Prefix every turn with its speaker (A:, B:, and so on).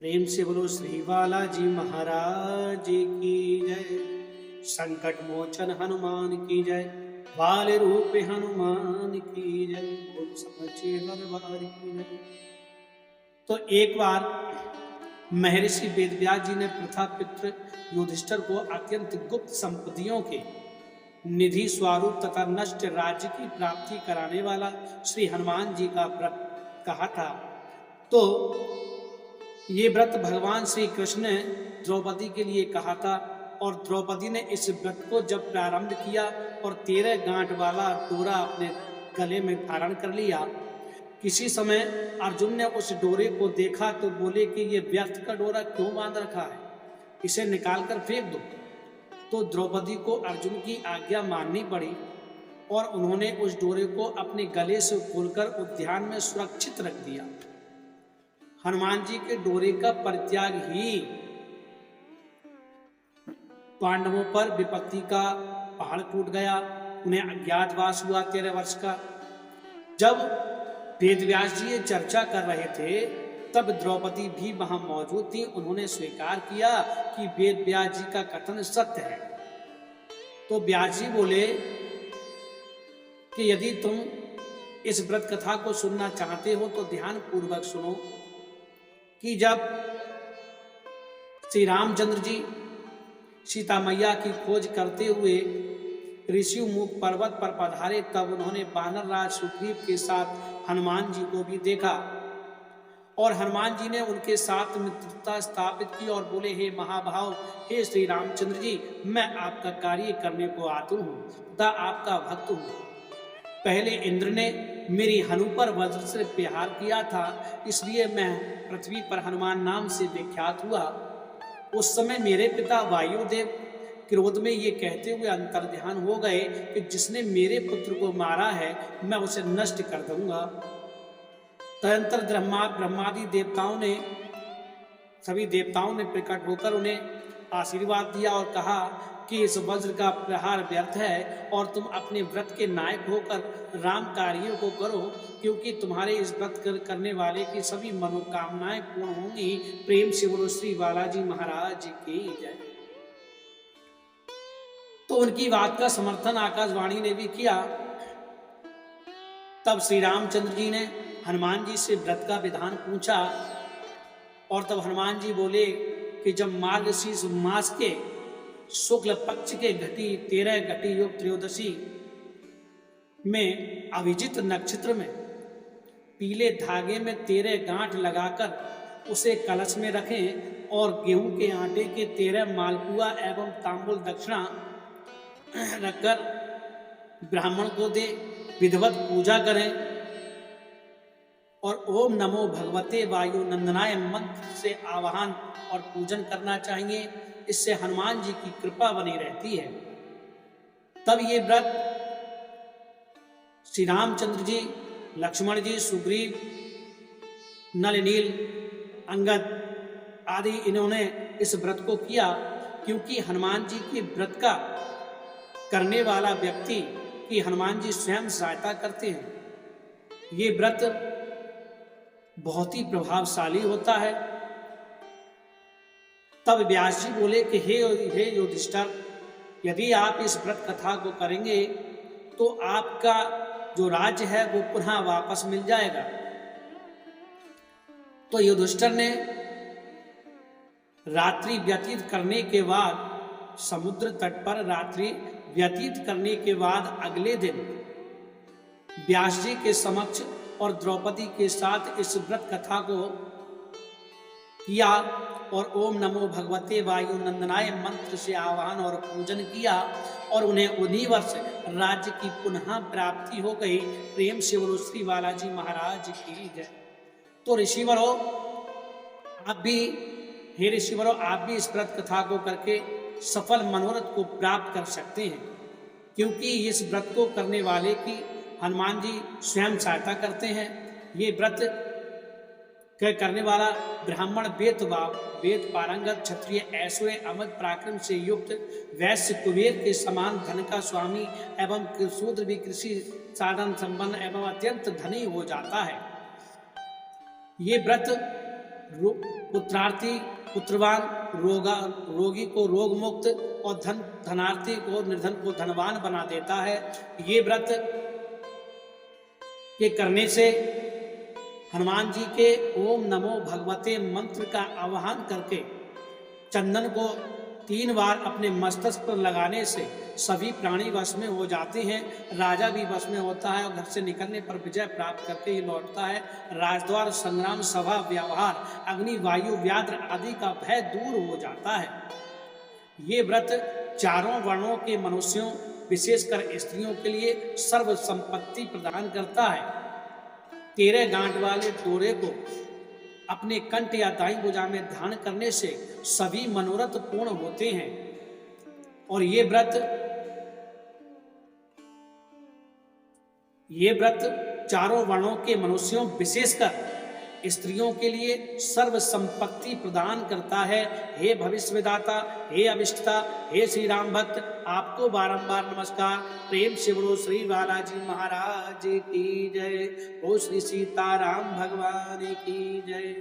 A: प्रेम से बोलो श्री बालाजी महाराज की जय। संकट मोचन हनुमान की जय। बाल रूप हनुमान की जय। बोल समझे दरबार की जय। तो एक बार महर्षि वेदव्यास जी ने प्रथा पितृ युधिष्ठिर को अत्यंत गुप्त संपत्तियों के निधि स्वरूप तथा नष्ट राज्य की प्राप्ति कराने वाला श्री हनुमान जी का व्रत कहा था। तो ये व्रत भगवान श्री कृष्ण ने द्रौपदी के लिए कहा था और द्रौपदी ने इस व्रत को जब प्रारंभ किया और 13 गांठ वाला डोरा अपने गले में धारण कर लिया। किसी समय अर्जुन ने उस डोरे को देखा तो बोले कि ये व्यर्थ का डोरा क्यों बांध रखा है, इसे निकाल कर फेंक दो। तो द्रौपदी को अर्जुन की आज्ञा माननी पड़ी और उन्होंने उस डोरे को अपने गले से खोलकर उद्यान में सुरक्षित रख दिया। हनुमान जी के डोरे का परित्याग ही पांडवों पर विपत्ति का पहाड़ टूट गया। उन्हें अज्ञातवास हुआ 13 वर्ष का। जब वेदव्यास जी ये चर्चा कर रहे थे तब द्रौपदी भी वहां मौजूद थी। उन्होंने स्वीकार किया कि वेदव्यास जी का कथन सत्य है। तो व्यास जी बोले कि यदि तुम इस व्रत कथा को सुनना चाहते हो तो ध्यान पूर्वक सुनो कि जब श्री रामचंद्र जी सीता मैया की खोज करते हुए ऋषिमुख पर्वत पर पधारे तब उन्होंने वानर राज सुग्रीव के साथ हनुमान जी को भी देखा और हनुमान जी ने उनके साथ मित्रता स्थापित की और बोले, हे महाभाव, हे श्री रामचंद्र जी, मैं आपका कार्य करने को आतुर हूँ तथा आपका भक्त हूँ। पहले इंद्र ने मेरी हनु पर वज्र से प्रहार किया था, इसलिए मैं पृथ्वी पर हनुमान नाम से विख्यात हुआ। उस समय मेरे पिता वायुदेव क्रोध में ये कहते हुए अंतर्ध्यान हो गए कि जिसने मेरे पुत्र को मारा है मैं उसे नष्ट कर दूंगा। तदंतर ब्रह्मादि सभी देवताओं ने प्रकट होकर उन्हें आशीर्वाद दिया और कहा कि इस वज्र का प्रहार व्यर्थ है और तुम अपने व्रत के नायक होकर राम कार्यों को करो, क्योंकि तुम्हारे इस व्रत करने वाले की सभी मनोकामनाएं पूर्ण होंगी। प्रेम से बोलो श्री बालाजी महाराज की जय। तो उनकी बात का समर्थन आकाशवाणी ने भी किया। तब श्री रामचंद्र जी ने हनुमान जी से व्रत का विधान पूछा और तब हनुमान जी बोले कि जब मार्गशीर्ष मास के शुक्ल पक्ष के घटी 13 घटी युग त्रयोदशी में अभिजित नक्षत्र में पीले धागे में 13 गांठ लगाकर उसे कलश में रखें और गेहूं के आटे के 13 मालपुआ एवं तांबुल दक्षिणा रखकर ब्राह्मण को दे, विधिवत पूजा करें और ओम नमो भगवते वायु नंदनाय मंत्र से आवाहन और पूजन करना चाहिए। इससे हनुमान जी की कृपा बनी रहती है। तब ये व्रत श्री रामचंद्र जी, लक्ष्मण जी, सुग्रीव, नल नील, अंगद आदि इन्होंने इस व्रत को किया, क्योंकि हनुमान जी के व्रत का करने वाला व्यक्ति की हनुमान जी स्वयं सहायता करते हैं। ये व्रत बहुत ही प्रभावशाली होता है। तब व्यास जी बोले कि हे युधिष्ठिर, यदि आप इस व्रत कथा को करेंगे तो आपका जो राज्य है वो पुनः वापस मिल जाएगा। तो युधिष्ठिर ने रात्रि व्यतीत करने के बाद समुद्र तट पर रात्रि व्यतीत करने के बाद अगले दिन व्यास जी के समक्ष और द्रौपदी के साथ इस व्रत कथा को किया और ओम नमो भगवते वायु नंदनाय मंत्र से आह्वान और पूजन किया और उन्हें उन्हीं वर्ष राज्य की पुनः प्राप्ति हो गई। प्रेम से बोलो श्री बालाजी महाराज की जय। तो ऋषिवरों, आप भी, हे ऋषिवरों, आप भी इस व्रत कथा को करके सफल मनोरथ को प्राप्त कर सकते हैं, क्योंकि इस व्रत को करने वाले की हनुमान जी स्वयं सहायता करते हैं। ये व्रत करने वाला ब्राह्मण वेद पारंगत, क्षत्रिय ऐश्वर्य अमद पराक्रम से युक्त, वैश्य कुबेर के समान धन का स्वामी एवं शूद्र भी कृषि साधन संपन्न एवं अत्यंत धनी हो जाता है। ये व्रत पुत्रार्थी पुत्रवान, रोगी को रोग मुक्त और धनार्थी को निर्धन को धनवान बना देता है। ये व्रत के करने से हनुमान जी के ओम नमो भगवते मंत्र का आवाहन करके चंदन को 3 बार अपने मस्तक पर लगाने से सभी प्राणी वश में हो जाते हैं। राजा भी वश में होता है और घर से निकलने पर विजय प्राप्त करके ही लौटता है। राजद्वार, संग्राम, सभा, व्यवहार, अग्नि, वायु, व्याघ्र आदि का भय दूर हो जाता है। ये व्रत चारों वर्णों के मनुष्यों, विशेषकर स्त्रियों के लिए सर्व संपत्ति प्रदान करता है। 13 गांठ वाले डोरे को अपने कंठ या दाई भुजा में धारण करने से सभी मनोरथ पूर्ण होते हैं। और ये व्रत चारों वर्णों के मनुष्यों, विशेषकर स्त्रियों के लिए सर्व संपत्ति प्रदान करता है। हे भविष्यदाता, हे अभिष्टता, हे श्री राम भक्त, आपको बारंबार नमस्कार। प्रेम से बोलो श्री बालाजी महाराज की जय, ओ श्री सीताराम भगवान की जय।